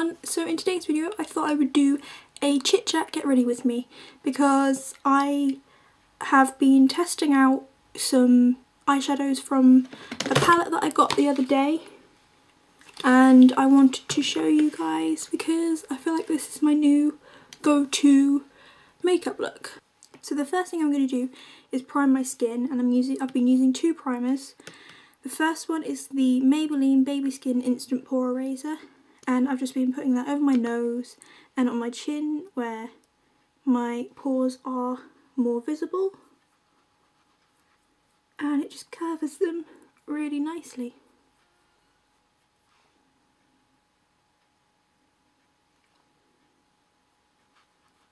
everyone. So in today's video I thought I would do a chit chat get ready with me because I have been testing out some eyeshadows from a palette that I got the other day, and I wanted to show you guys because I feel like this is my new go-to makeup look. So the first thing I'm going to do is prime my skin, and I've been using two primers. The first one is the Maybelline Baby Skin Instant Pore Eraser, and I've just been putting that over my nose and on my chin where my pores are more visible, and it just covers them really nicely.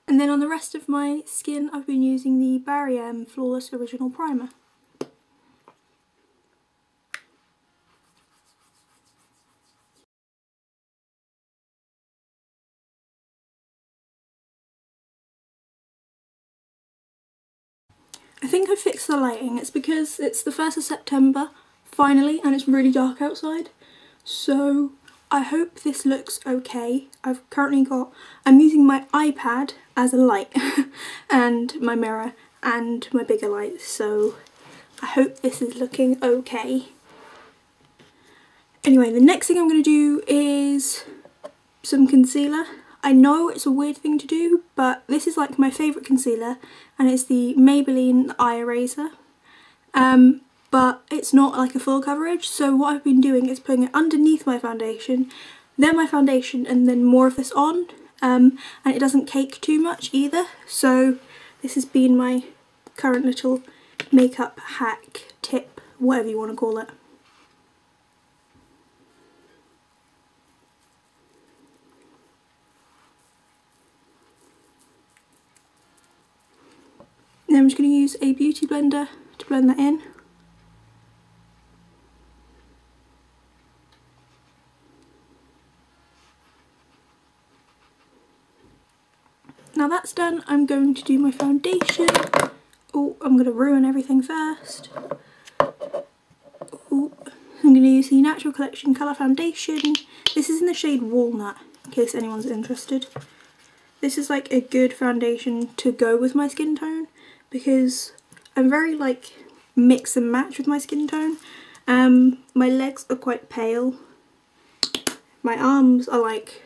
And then on the rest of my skin I've been using the GRWM Flawless Original Primer. I think I fixed the lighting. It's because it's the 1st of September, finally, and it's really dark outside. So I hope this looks okay. I'm using my iPad as a light and my mirror and my bigger light, so I hope this is looking okay. Anyway, the next thing I'm going to do is some concealer. I know it's a weird thing to do, but this is like my favourite concealer, and it's the Maybelline Eye Eraser. But it's not like a full coverage, so what I've been doing is putting it underneath my foundation, then my foundation, and then more of this on, and it doesn't cake too much either. So this has been my current little makeup hack, tip, whatever you want to call it. Then I'm just going to use a beauty blender to blend that in. Now that's done, I'm going to do my foundation. Oh, I'm going to ruin everything first. Oh, I'm going to use the Natural Collection Colour Foundation. This is in the shade Walnut, in case anyone's interested. This is like a good foundation to go with my skin tone, because I'm very like mix and match with my skin tone. My legs are quite pale. My arms are like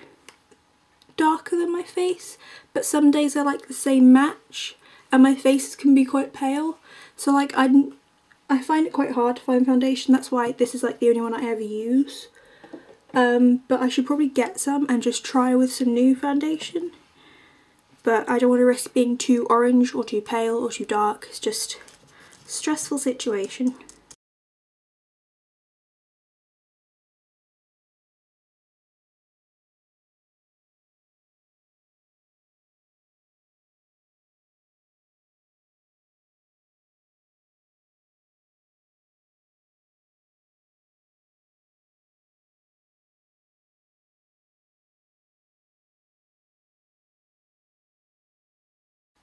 darker than my face, but some days are like the same match, and my face can be quite pale. So like I find it quite hard to find foundation. That's why this is like the only one I ever use. But I should probably get some and just try with some new foundation. But I don't want to risk being too orange or too pale or too dark. It's just a stressful situation.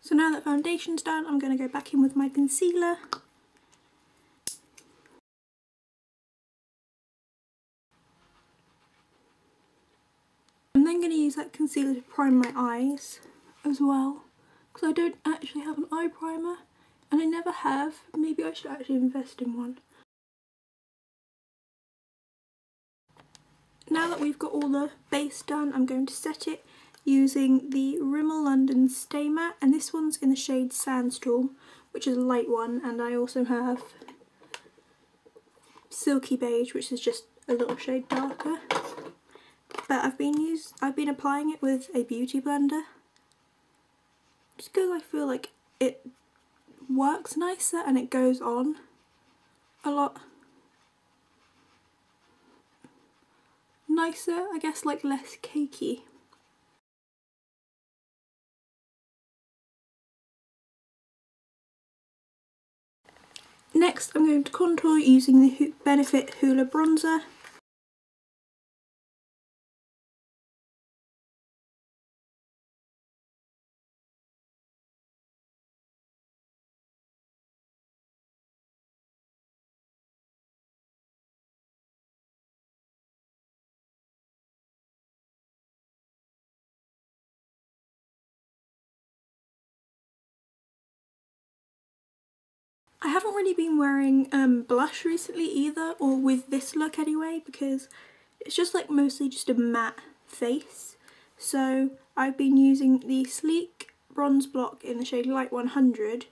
So now that foundation's done, I'm going to go back in with my concealer. I'm then going to use that concealer to prime my eyes as well, because I don't actually have an eye primer, and I never have. Maybe I should actually invest in one. Now that we've got all the base done, I'm going to set it using the Rimmel London Stay Matte, and this one's in the shade Sandstorm, which is a light one, and I also have Silky Beige, which is just a little shade darker. But I've been applying it with a beauty blender, just because I feel like it works nicer and it goes on a lot nicer, I guess, like less cakey. Next I'm going to contour using the Benefit Hoola bronzer. I haven't really been wearing blush recently either, or with this look anyway, because it's just like mostly just a matte face. So I've been using the Sleek Bronze Block in the shade Light 100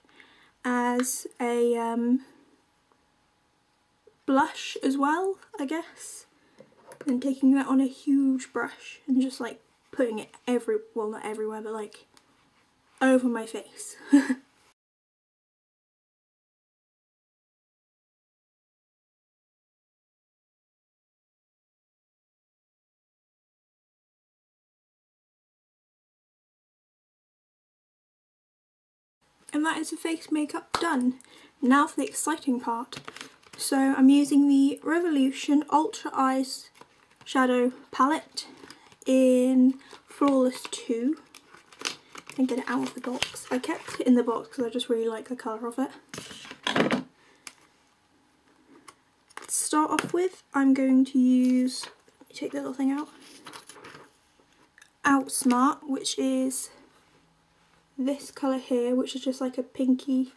as a blush as well, I guess. And taking that on a huge brush and just like putting it well, not everywhere, but like over my face. And that is the face makeup done. Now for the exciting part. So I'm using the Revolution Ultra Eyes Shadow Palette in Flawless 2. And get it out of the box. I kept it in the box because I just really like the colour of it. To start off with, I'm going to use, let me take the little thing out, Outsmart, which is this colour here, which is just like a pinky,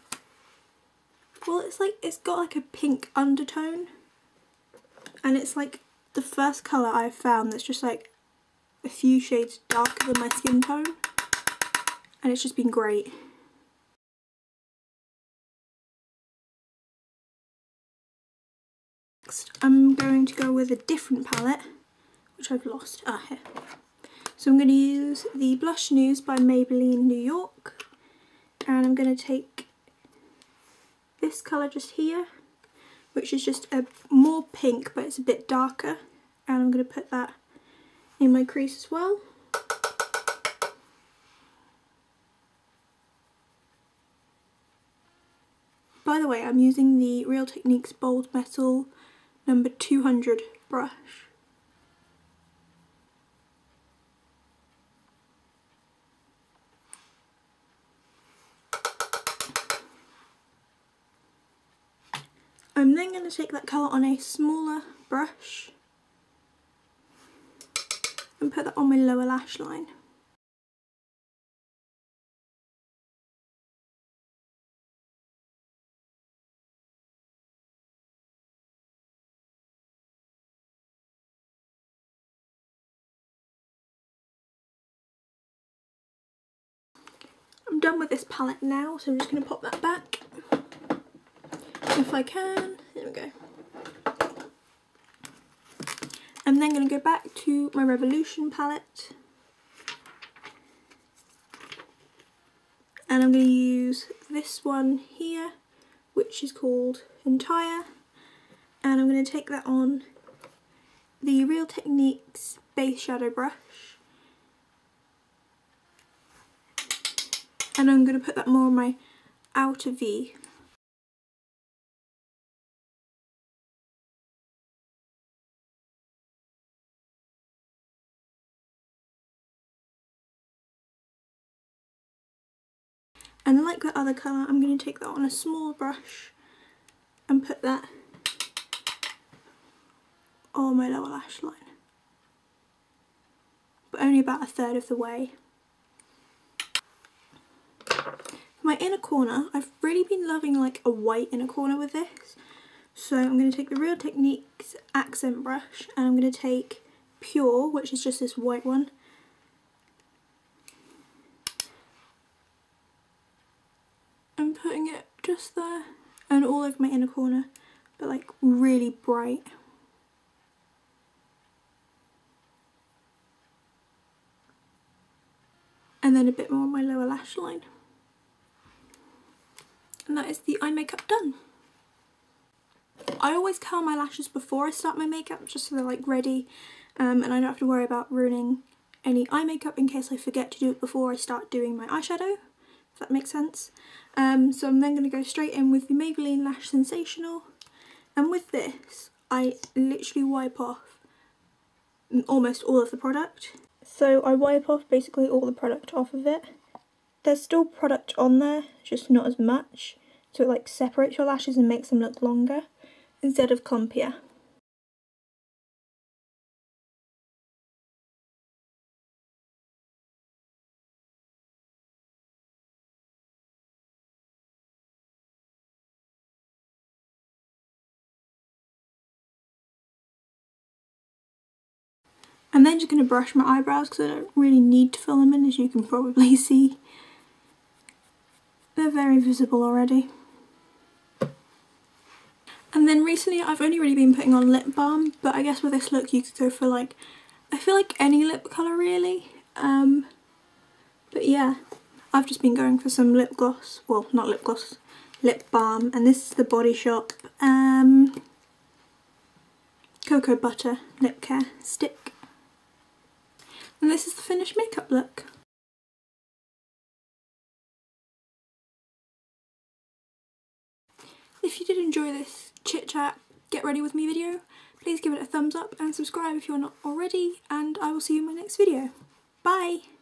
well, it's got like a pink undertone, and it's like the first colour I've found that's just like a few shades darker than my skin tone, and it's just been great. Next, I'm going to go with a different palette, which I've lost, here. So I'm going to use the Blush Nudes by Maybelline New York, and I'm going to take this colour just here, which is just a more pink but it's a bit darker, and I'm going to put that in my crease as well. By the way, I'm using the Real Techniques Bold Metal number 200 brush. I'm then going to take that colour on a smaller brush and put that on my lower lash line. I'm done with this palette now, so I'm just going to pop that back if I can. There we go. I'm then going to go back to my Revolution palette, and I'm going to use this one here, which is called Entire, and I'm going to take that on the Real Techniques base shadow brush, and I'm going to put that more on my outer V. And like the other colour, I'm going to take that on a small brush and put that on my lower lash line, but only about a third of the way. For my inner corner, I've really been loving like a white inner corner with this, so I'm going to take the Real Techniques accent brush, and I'm going to take Pure, which is just this white one, and putting it just there and all over my inner corner, but like really bright. And then a bit more on my lower lash line. And that is the eye makeup done. I always curl my lashes before I start my makeup, just so they're like ready, and I don't have to worry about ruining any eye makeup in case I forget to do it before I start doing my eyeshadow, if that makes sense. So I'm then going to go straight in with the Maybelline Lash Sensational, and with this I literally wipe off almost all of the product. So I wipe off basically all the product off of it. There's still product on there, just not as much, so it like separates your lashes and makes them look longer instead of clumpier. I'm then just going to brush my eyebrows because I don't really need to fill them in, as you can probably see. They're very visible already. And then recently I've only really been putting on lip balm, but I guess with this look you could go for like, I feel like any lip colour really. But yeah, I've just been going for some lip gloss, well not lip gloss, lip balm, and this is the Body Shop Cocoa Butter Lip Care Stick. And this is the finished makeup look. If you did enjoy this chit chat, get ready with me video, please give it a thumbs up and subscribe if you're not already, and I will see you in my next video. Bye!